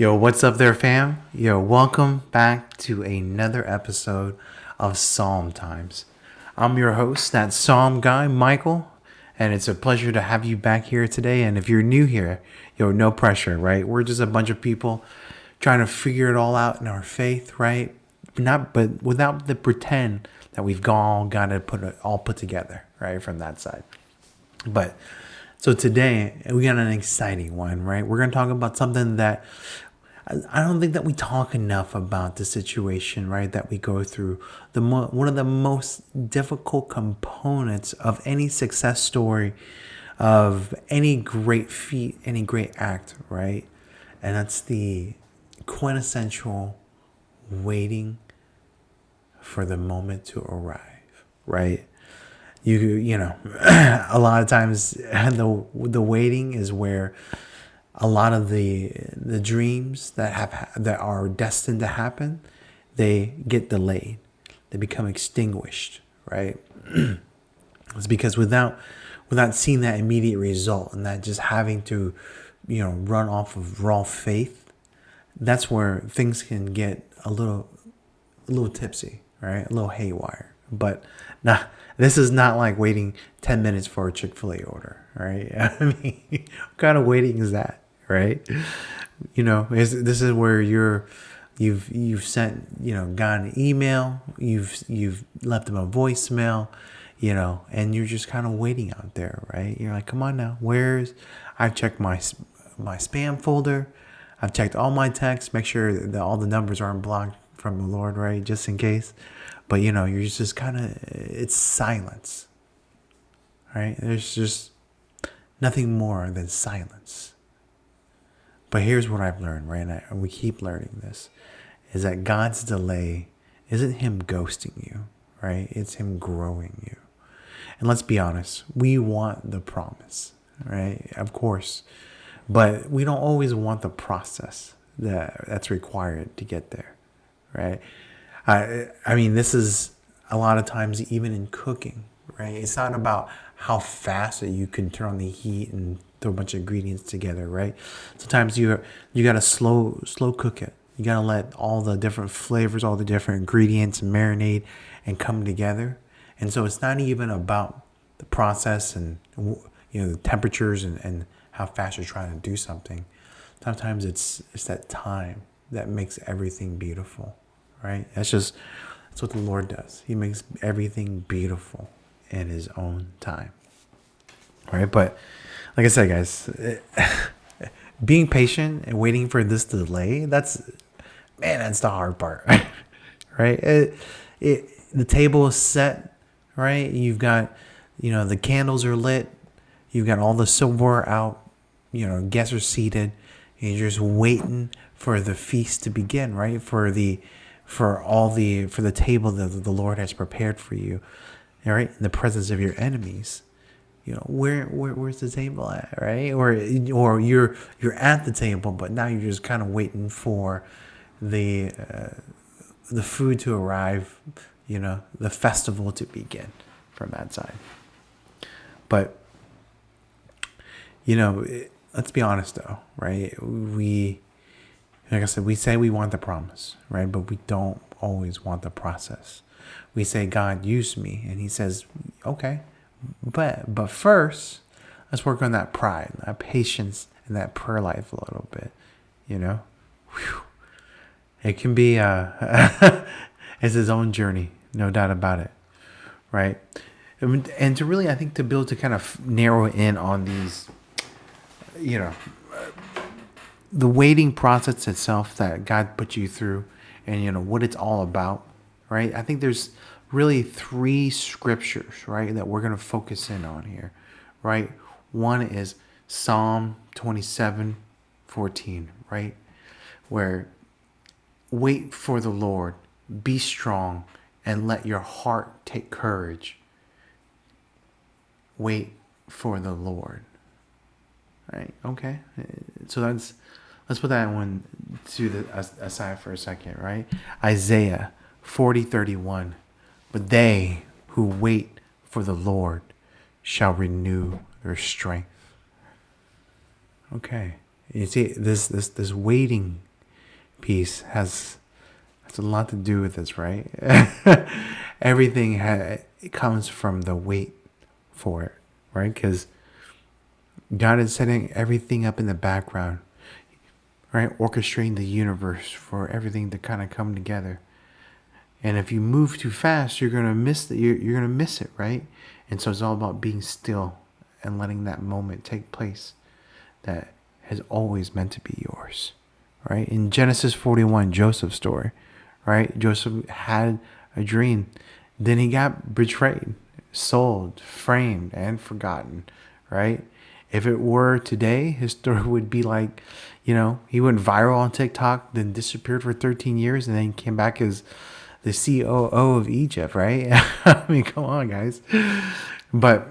Yo, what's up there, fam? Yo, welcome back to another episode of PsalmTimes. I'm your host, that Psalm guy, Michael, and it's a pleasure to have you back here today. And if you're new here, yo, no pressure, right? We're just a bunch of people trying to figure it all out in our faith, right? But without the pretend that we've all got to put it all put together, right? From that side. But so today we got an exciting one, right? We're going to talk about something that I don't think that we talk enough about the situation, right, that we go through. One of the most difficult components of any success story, of any great feat, any great act, right? And that's the quintessential waiting for the moment to arrive, right? You know, a lot of times the waiting is where a lot of the dreams that are destined to happen, they get delayed, they become extinguished, right? It's because without seeing that immediate result, and that just having to run off of raw faith, that's where things can get a little tipsy, right? A little haywire. But this is not like waiting 10 minutes for a Chick-fil-A order, right? I mean, what kind of waiting is that, right? This is where you've sent, got an email, you've left them a voicemail, and you're just kind of waiting out there, right? You're like, come on now, I've checked my spam folder, I've checked all my texts, make sure that all the numbers aren't blocked from the Lord, right? Just in case. But you're just it's silence, right? There's just nothing more than silence. But here's what I've learned, right? And we keep learning this, is that God's delay isn't him ghosting you, right? It's him growing you. And let's be honest, we want the promise, right? Of course. But we don't always want the process that's required to get there, right? I mean, this is a lot of times even in cooking, right? It's not about how fast that you can turn on the heat and throw a bunch of ingredients together, right? Sometimes you gotta slow cook it. You gotta let all the different flavors, all the different ingredients marinate and come together. And so it's not even about the process and the temperatures and how fast you're trying to do something. Sometimes it's that time that makes everything beautiful, right? That's what the Lord does. He makes everything beautiful in his own time, right? But like I said, guys, being patient and waiting for this delay, that's the hard part, right? The table is set, right? You've got, the candles are lit. You've got all the silverware out. Guests are seated. And you're just waiting for the feast to begin, right? For the table that the Lord has prepared for you, all right? In the presence of your enemies. Where's the table at, right? Or you're at the table, but now you're just kind of waiting for the food to arrive, the festival to begin from that side. But let's be honest though, right? Like I said, we say we want the promise, right? But we don't always want the process. We say, God, use me. And he says, okay, but first, let's work on that pride, that patience, and that prayer life a little bit, Whew. It can be, it's his own journey, no doubt about it, right? And to really, I think, to build, to kind of narrow in on these, the waiting process itself that God put you through, and what it's all about, right? I think there's really 3 scriptures, right, that we're going to focus in on here, right? One is Psalm 27:14, right, where wait for the Lord, be strong, and let your heart take courage. Wait for the Lord, right? Okay, so let's put that one to the aside for a second, right? Isaiah 40:31. But they who wait for the Lord shall renew their strength. Okay. You see, this waiting piece has a lot to do with this, right? Everything it comes from the wait for it, right? Because God is setting everything up in the background, right? Orchestrating the universe for everything to kind of come together. And if you move too fast, you're gonna miss you're gonna miss it, right? And so it's all about being still and letting that moment take place that has always meant to be yours, right? In Genesis 41, Joseph's story, right? Joseph had a dream, then he got betrayed, sold, framed, and forgotten, right? If it were today, his story would be like, he went viral on TikTok, then disappeared for 13 years, and then came back as the COO of Egypt, right? I mean, come on, guys. But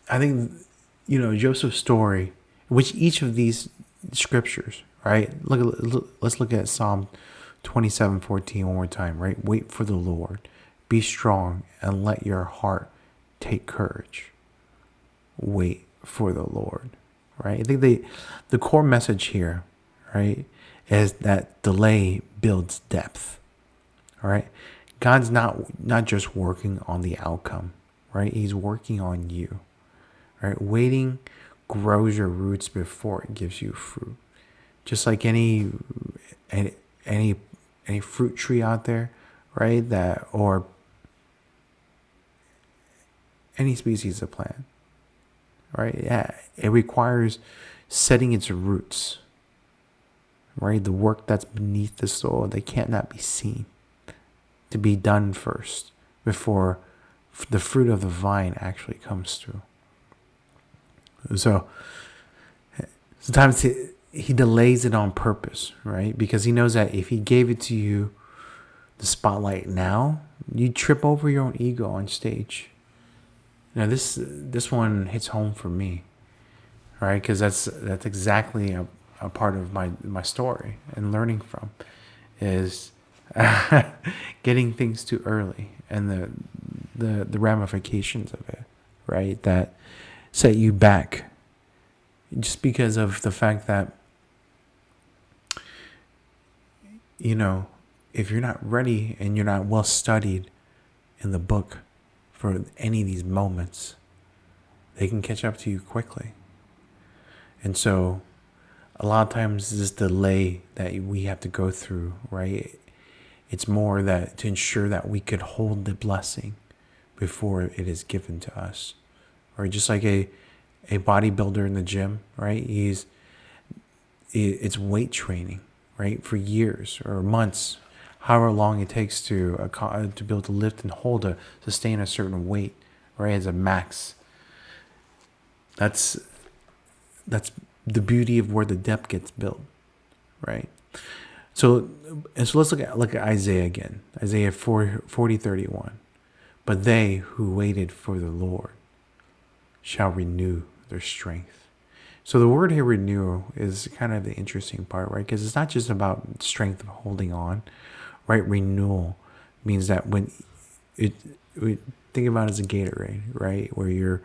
I think, Joseph's story, which each of these scriptures, right? Let's look at Psalm 27:14 one more time, right? Wait for the Lord, be strong, and let your heart take courage. Wait for the Lord, right? I think the core message here, right, is that delay builds depth. All right. God's not just working on the outcome, right? He's working on you. Right? Waiting grows your roots before it gives you fruit. Just like any fruit tree out there, right? That or any species of plant. Right? Yeah. It requires setting its roots. Right? The work that's beneath the soil that cannot be seen, to be done first before the fruit of the vine actually comes through. So sometimes he delays it on purpose, right? Because he knows that if he gave it to you, the spotlight now, you trip over your own ego on stage. Now this one hits home for me, right? Because that's exactly a part of my story and learning from is getting things too early and the ramifications of it, right? That set you back just because of the fact that, if you're not ready and you're not well studied in the book for any of these moments, they can catch up to you quickly. And so a lot of times this delay that we have to go through, right? It's more that to ensure that we could hold the blessing before it is given to us. Or just like a bodybuilder in the gym, right? It's weight training, right? For years or months, however long it takes to be able to lift and hold sustain a certain weight, right? As a max. That's the beauty of where the depth gets built, right? So let's look at Isaiah again. Isaiah 40:31. But they who waited for the Lord shall renew their strength. So the word here, renew, is kind of the interesting part, right? Because it's not just about strength of holding on, right? Renewal means that when think about it as a Gatorade, right? Where you're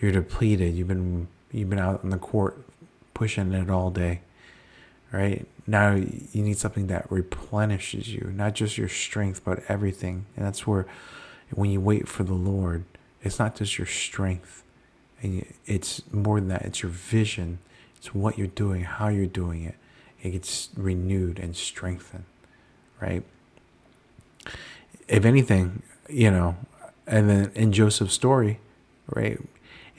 depleted, you've been out on the court pushing it all day, right? Now you need something that replenishes you, not just your strength, but everything. And that's where, when you wait for the Lord, it's not just your strength, and it's more than that. It's your vision. It's what you're doing, how you're doing it. It gets renewed and strengthened, right? If anything, and then in Joseph's story, right?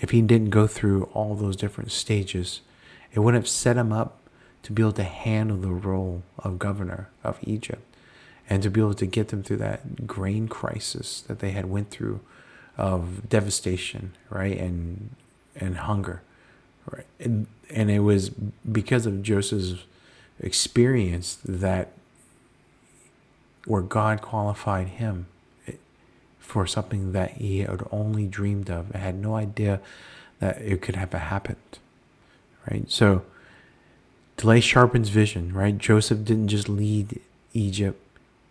If he didn't go through all those different stages, it wouldn't have set him up to be able to handle the role of governor of Egypt and to be able to get them through that grain crisis that they had went through of devastation, right? And hunger, right? And it was because of Joseph's experience that where God qualified him for something that he had only dreamed of and had no idea that it could have happened, right? So delay sharpens vision, right? Joseph didn't just lead Egypt,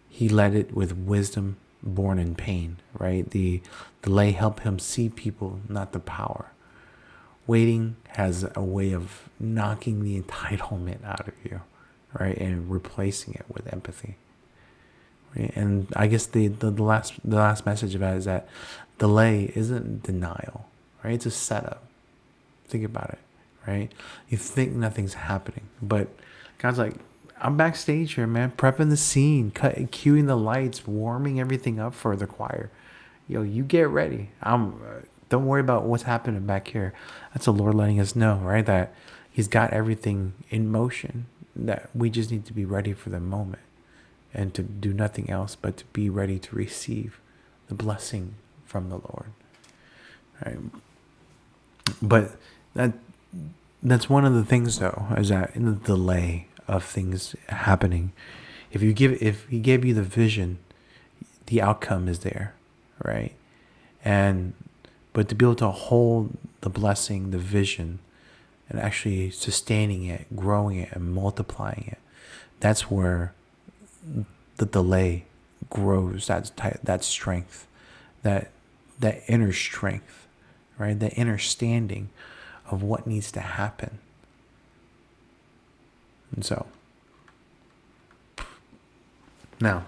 he led it with wisdom born in pain, right? The delay helped him see people, not the power. Waiting has a way of knocking the entitlement out of you, right? And replacing it with empathy. Right? And I guess the last message about it is that delay isn't denial, right? It's a setup. Think about it, right? You think nothing's happening, but God's like, I'm backstage here, man, prepping the scene, cueing the lights, warming everything up for the choir. Yo, you get ready. Don't worry about what's happening back here. That's the Lord letting us know, right? That He's got everything in motion. That we just need to be ready for the moment, and to do nothing else but to be ready to receive the blessing from the Lord. Right? But that's one of the things, though, is that in the delay of things happening, if He gave you the vision, the outcome is there, right? But to be able to hold the blessing, the vision, and actually sustaining it, growing it, and multiplying it, that's where the delay grows. That strength, that inner strength, right? The understanding of what needs to happen. And so, now,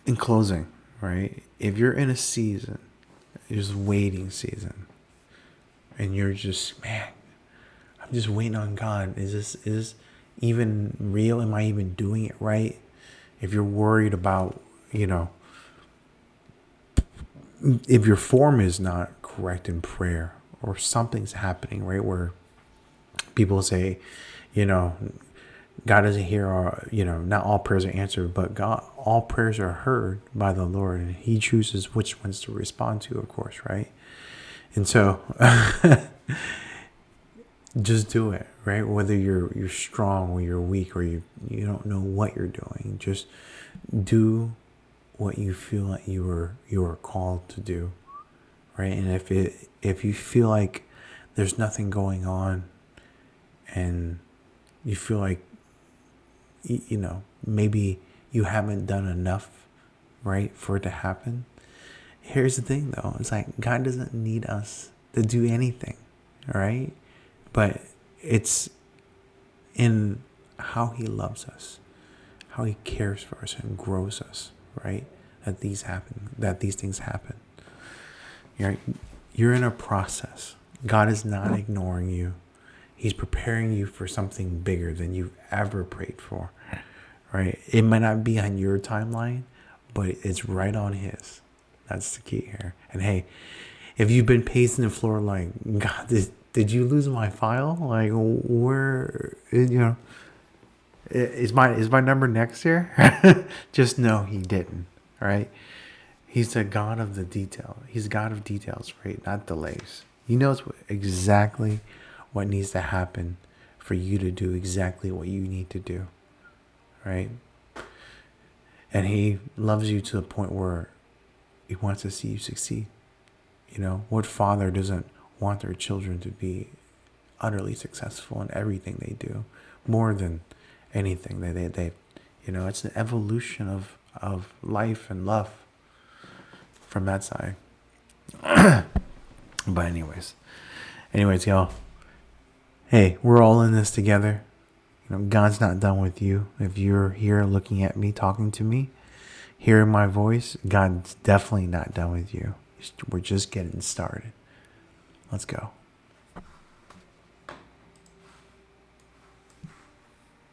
in closing, right? If you're in a season, just waiting season, and you're just, man, I'm just waiting on God. Is this even real? Am I even doing it right? If you're worried about, if your form is not correct in prayer, or something's happening, right, where people say, God doesn't hear our, not all prayers are answered, but all prayers are heard by the Lord, and He chooses which ones to respond to, of course, right? And so, just do it, right? Whether you're strong or you're weak, or you don't know what you're doing, just do what you feel like you are called to do, right? And if you feel like there's nothing going on, and you feel like maybe you haven't done enough, right, for it to happen. Here's the thing, though. It's like God doesn't need us to do anything, right? But it's in how He loves us, how He cares for us and grows us, right? That these things happen. Right? You're in a process. God is not ignoring you. He's preparing you for something bigger than you've ever prayed for, right? It might not be on your timeline, but it's right on His. That's the key here. And hey, if you've been pacing the floor like, God, did you lose my file? Like, where, is my number next year? Just know He didn't, right? He's the God of the detail. He's a God of details, right? Not delays. He knows exactly what needs to happen for you to do exactly what you need to do, right? And He loves you to the point where He wants to see you succeed. What father doesn't want their children to be utterly successful in everything they do, more than anything that they it's an evolution of life and love from that side. But anyways, y'all, hey, we're all in this together. God's not done with you. If you're here looking at me, talking to me, hearing my voice, God's definitely not done with you. We're just getting started. Let's go.